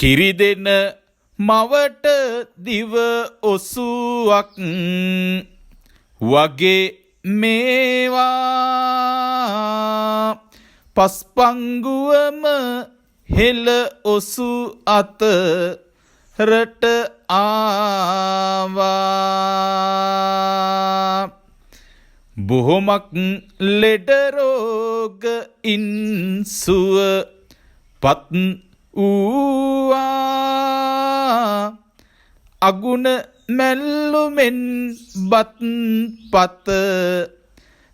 කිරි දෙන මවට දිව ඔසුවක් වගේ මේවා පස්පංගුවම හෙළ ඔසු අතරට ආවා බොහොමක් ලෙඩ රෝග ඉන්සුව පත් ඌවා අගුණ මැල්ලුමෙන් බත් පත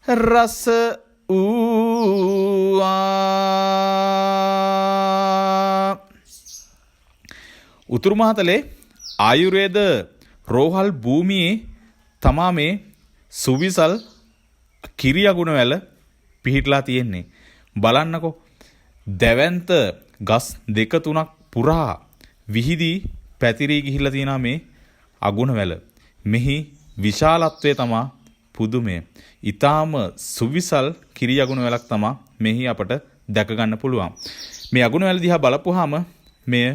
රස ඌවා උතුරු මහතලේ ආයුර්වේද රෝහල් භූමියේ තමා මේ සුවිසල් කිරි අගුණ වැල පිහිටලා තියෙන්නේ බලන්නකෝ දැවැන්ත ගස් දෙක තුනක් පුරා විහිදී පැතිරී ගිහිල්ලා තියෙනවා මේ අගුණ වැල. මෙහි විශාලත්වය තමයි පුදුමය. ඊටාම සුවිසල් කිරි අගුණ වැලක් තමයි මෙහි අපට දැක ගන්න පුළුවන්. මේ අගුණ වැල දිහා බලපුවාම මේ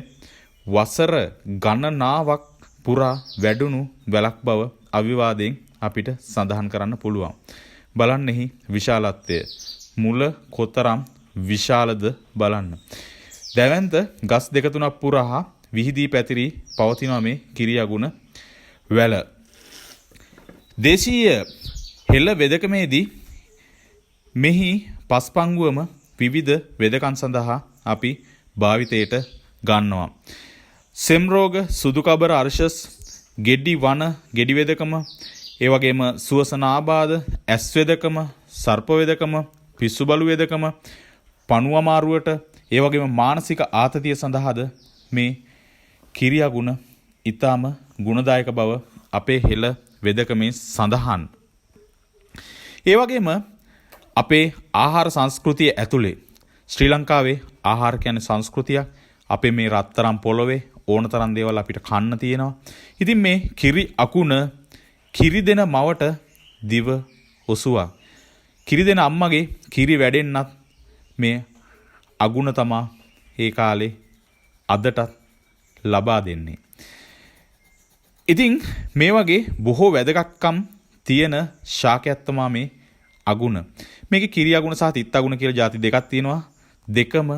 වසර ගණනාවක් පුරා වැඩුණු වැලක් බව අවිවාදයෙන් අපිට සඳහන් කරන්න පුළුවන්. බලන්නෙහි විශාලත්වය මුල කොතරම් විශාලද බලන්න. දැවැන්ත ගස් දෙක තුනක් පුරා විහිදී පැතිරී පවතිනවා මේ කිරි අගුණ වැල. දේශීය හෙළ වෙදකමේදී මෙහි පස්පංගුවම විවිධ වෙදකම් සඳහා අපි භාවිතයට ගන්නවා. සෙම් රෝග, සුදු කබර, අර්ශස්, ගෙඩි වන, ගෙඩි වෙදකම, ඒ වගේම සුවසන ආබාධ, ඇස් වෙදකම, සර්ප වෙදකම, පිස්සු බලු වෙදකම, පණුව අමාරුවට, ඒ වගේම මානසික ආතතිය සඳහාද මේ කිරි අගුණ ඊටාම ගුණදායක බව අපේ හෙළ වෙදකමේ සඳහන්. ඒ වගේම අපේ ආහාර සංස්කෘතිය ඇතුලේ ශ්‍රී ලංකාවේ ආහාර කියන්නේ සංස්කෘතියක්. අපේ මේ රත්තරන් පොළොවේ ඕනතරම් දේවල් අපිට කන්න තියෙනවා. ඉතින් මේ කිරි අකුණ කිරි දෙන මවට දිව ඔසුවා. කිරි දෙන අම්මගේ කිරි වැඩෙන්නත් මේ අගුණ තමා ඒ කාලේ අදටත් ලබා දෙන්නේ. ඉතින් මේ වගේ බොහෝ වැදගත්කම් තියෙන ශාකයක් තමා මේ අගුණ. මේකේ කිරි අගුණ සහ තිත් අගුණ කියලා ಜಾති දෙකක් තියෙනවා. දෙකම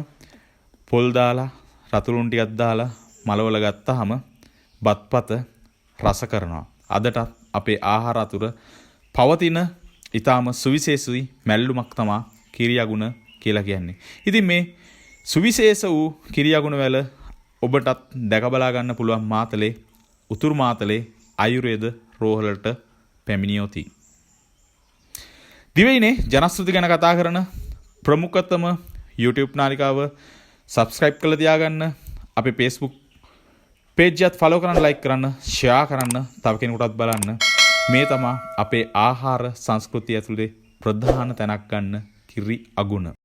පොල් දාලා රතුළුන් ටිකක් දාලා මලවල ගත්තාම බත්පත රස කරනවා. අදටත් අපේ ආහාර අතුර පවතින ඊටාම සුවිශේෂී මැල්ලුමක් තමා කිරි අගුණ කියලා කියන්නේ. ඉතින් මේ සුවිශේෂ වූ කිරි අගුණ වැල ඔබටත් දැක බලා ගන්න පුළුවන් මාතලේ උතුරු මාතලේ ආයුර්වේද රෝහලට පැමිණියොති. දිවයිනේ ජනශ්‍රුති ගැන කතා කරන ප්‍රමුඛතම YouTube නාලිකාව subscribe කරලා තියාගන්න. අපේ Facebook page එකත් follow කරන්න, like කරන්න, share කරන්න, තව කෙනෙකුටත් බලන්න. මේ තමයි අපේ ආහාර සංස්කෘතිය ඇතුලේ ප්‍රධාන තැනක් ගන්න කිරි අගුණ.